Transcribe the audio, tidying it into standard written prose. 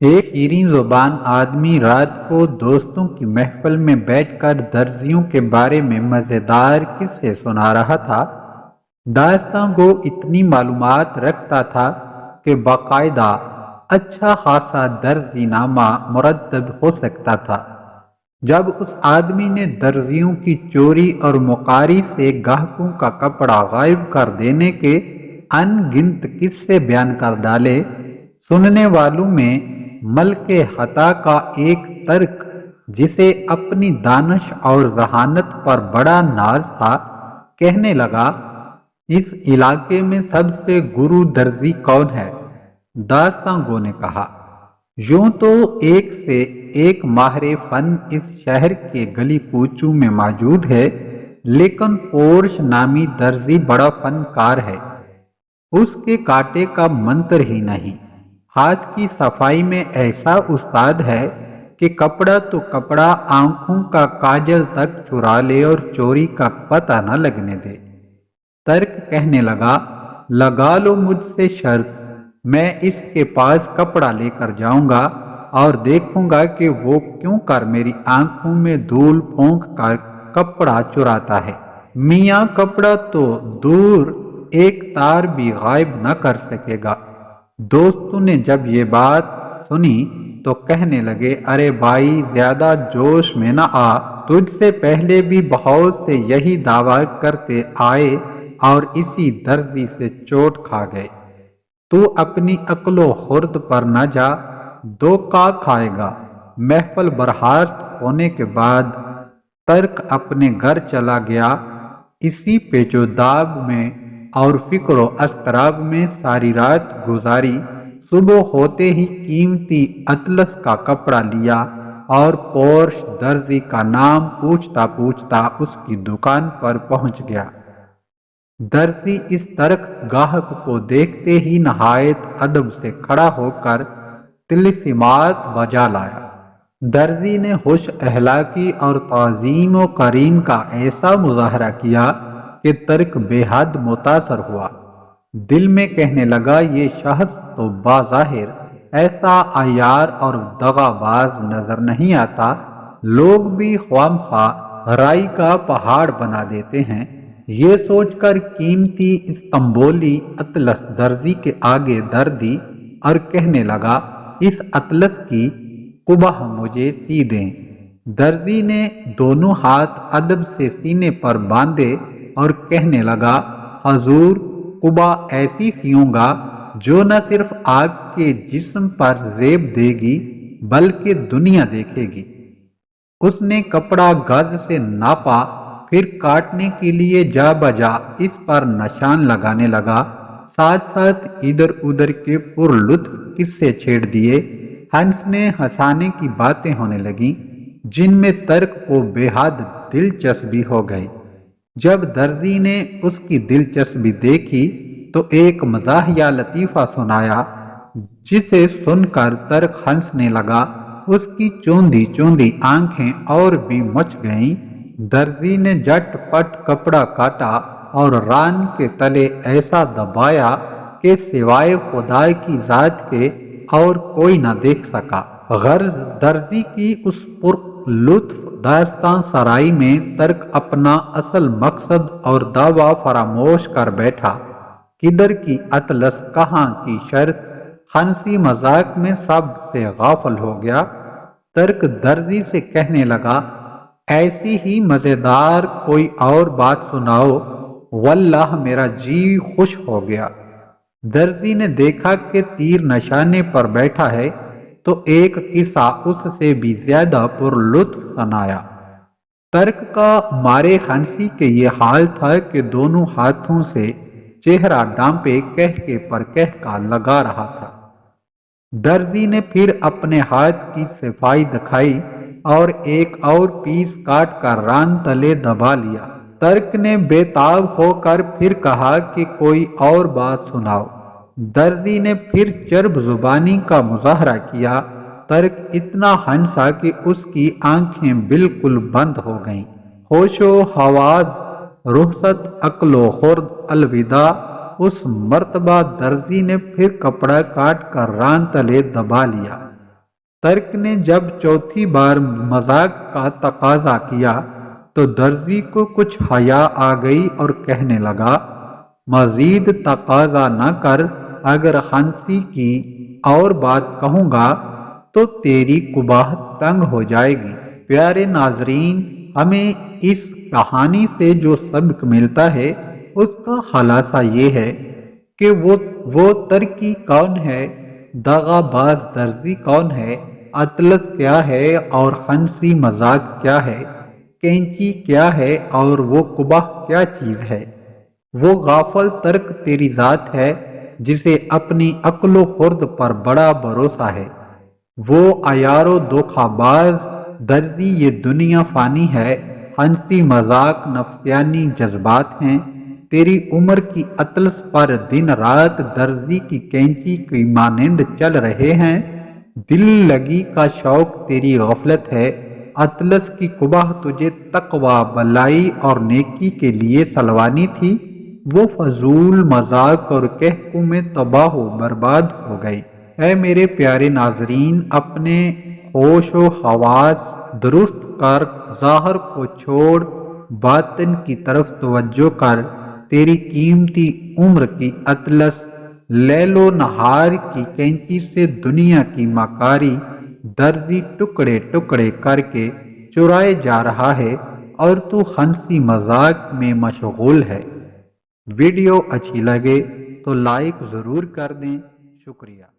ایک شیریں زبان آدمی رات کو دوستوں کی محفل میں بیٹھ کر درزیوں کے بارے میں مزیدار قصے سنا رہا تھا۔ داستاں گو اتنی معلومات رکھتا تھا کہ باقاعدہ اچھا خاصا درزی نامہ مرتب ہو سکتا تھا۔ جب اس آدمی نے درزیوں کی چوری اور مکاری سے گاہکوں کا کپڑا غائب کر دینے کے ان گنت قصے بیان کر ڈالے، سننے والوں میں ملک حتا کا ایک ترک، جسے اپنی دانش اور ذہانت پر بڑا ناز تھا، کہنے لگا، اس علاقے میں سب سے گرو درزی کون ہے؟ داستاں گو نے کہا، یوں تو ایک سے ایک ماہر فن اس شہر کے گلی کوچوں میں موجود ہے، لیکن پورش نامی درزی بڑا فنکار ہے۔ اس کے کاٹے کا منتر ہی نہیں، ہاتھ کی صفائی میں ایسا استاد ہے کہ کپڑا تو کپڑا آنکھوں کا کاجل تک چرا لے اور چوری کا پتہ نہ لگنے دے۔ ترک کہنے لگا، لگا لو مجھ سے شرط، میں اس کے پاس کپڑا لے کر جاؤں گا اور دیکھوں گا کہ وہ کیوں کر میری آنکھوں میں دھول پھونک کر کپڑا چراتا ہے۔ میاں کپڑا تو دور ایک تار بھی غائب نہ کر سکے گا۔ دوستوں نے جب یہ بات سنی تو کہنے لگے، ارے بھائی زیادہ جوش میں نہ آ، تجھ سے پہلے بھی بہت سے یہی دعویٰ کرتے آئے اور اسی درزی سے چوٹ کھا گئے۔ تو اپنی عقل و خرد پر نہ جا، دھوکہ کھائے گا۔ محفل برخاست ہونے کے بعد ترک اپنے گھر چلا گیا۔ اسی پیچ و تاب میں اور فکر و اضطراب میں ساری رات گزاری۔ صبح ہوتے ہی قیمتی اطلس کا کپڑا لیا اور پورش درزی کا نام پوچھتا پوچھتا اس کی دکان پر پہنچ گیا۔ درزی اس ترک گاہک کو دیکھتے ہی نہایت ادب سے کھڑا ہو کر طلسمات بجا لایا۔ درزی نے خوش اخلاقی اور تعظیم و کریم کا ایسا مظاہرہ کیا کہ ترک بے حد متاثر ہوا۔ دل میں کہنے لگا، یہ شخص تو بظاہر ایسا عیار اور دغا باز نظر نہیں آتا، لوگ بھی خواہ رائی کا پہاڑ بنا دیتے ہیں۔ یہ سوچ کر قیمتی استنبولی اطلس درزی کے آگے دھر دی اور کہنے لگا، اس اطلس کی قبہ مجھے سی دیں۔ درزی نے دونوں ہاتھ ادب سے سینے پر باندھے اور کہنے لگا، حضور قبہ ایسی سیوں گا جو نہ صرف آپ کے جسم پر زیب دے گی بلکہ دنیا دیکھے گی۔ اس نے کپڑا گز سے ناپا، پھر کاٹنے کے لیے جا بجا اس پر نشان لگانے لگا، ساتھ ساتھ ادھر ادھر کے پر لطف قصے چھیڑ دیے۔ ہنسنے ہنسانے کی باتیں ہونے لگیں جن میں ترک کو بے حد دلچسپی ہو گئی۔ جب درزی نے اس کی دلچسپی دیکھی تو ایک مزاحیہ لطیفہ سنایا، جسے سن کر ترک ہنسنے لگا۔ اس کی چوندھی چوندھی آنکھیں اور بھی مچ گئیں۔ درزی نے جھٹ پٹ کپڑا کاٹا اور ران کے تلے ایسا دبایا کہ سوائے خدا کی ذات کے اور کوئی نہ دیکھ سکا۔ غرض درزی کی اس پر لطف داستان سرائی میں ترک اپنا اصل مقصد اور دعویٰ فراموش کر بیٹھا۔ کدھر کی اطلس، کہاں کی شرط، ہنسی مذاق میں سب سے غافل ہو گیا۔ ترک درزی سے کہنے لگا، ایسی ہی مزیدار کوئی اور بات سناؤ، واللہ میرا جی خوش ہو گیا۔ درزی نے دیکھا کہ تیر نشانے پر بیٹھا ہے تو ایک قصہ اس سے بھی زیادہ پر لطف سنایا۔ ترک کا مارے ہنسی کے یہ حال تھا کہ دونوں ہاتھوں سے چہرہ ڈانپے کہکے پر کہکا لگا رہا تھا۔ درزی نے پھر اپنے ہاتھ کی صفائی دکھائی اور ایک اور پیس کاٹ کر ران تلے دبا لیا۔ ترک نے بے تاب ہو کر پھر کہا کہ کوئی اور بات سناؤ۔ درزی نے پھر چرب زبانی کا مظاہرہ کیا۔ ترک اتنا ہنسا کہ اس کی آنکھیں بالکل بند ہو گئیں۔ ہوش و حواس، رخصت عقل و خرد، الوداع۔ اس مرتبہ درزی نے پھر کپڑا کاٹ کر ران تلے دبا لیا۔ ترک نے جب چوتھی بار مذاق کا تقاضا کیا تو درزی کو کچھ حیا آ گئی اور کہنے لگا، مزید تقاضا نہ کر، اگر خنسی کی اور بات کہوں گا تو تیری قباحت تنگ ہو جائے گی۔ پیارے ناظرین، ہمیں اس کہانی سے جو سبق ملتا ہے اس کا خلاصہ یہ ہے کہ وہ ترکی کون ہے، دغا باز درزی کون ہے، اطلس کیا ہے اور خنسی مذاق کیا ہے، کینچی کیا ہے اور وہ قبح کیا چیز ہے۔ وہ غافل ترک تیری ذات ہے جسے اپنی عقل و خرد پر بڑا بھروسہ ہے۔ وہ عیار و دھوکہ باز درزی یہ دنیا فانی ہے، خنسی مذاق نفسیانی جذبات ہیں۔ تیری عمر کی اطلس پر دن رات درزی کی کینچی کی مانند چل رہے ہیں۔ دل لگی کا شوق تیری غفلت ہے، اطلس کی قبح تجھے تقوی، بلائی اور نیکی کے لیے سلوانی تھی، وہ فضول مذاق اور کہکوں میں تباہ و برباد ہو گئی۔ اے میرے پیارے ناظرین، اپنے ہوش و حواس درست کر، ظاہر کو چھوڑ، باطن کی طرف توجہ کر۔ تیری قیمتی عمر کی اطلس لیل و نہار کی کینچی سے دنیا کی مکاری درزی ٹکڑے ٹکڑے کر کے چرائے جا رہا ہے اور تو خنسی مذاق میں مشغول ہے۔ ویڈیو اچھی لگے تو لائک ضرور کر دیں۔ شکریہ۔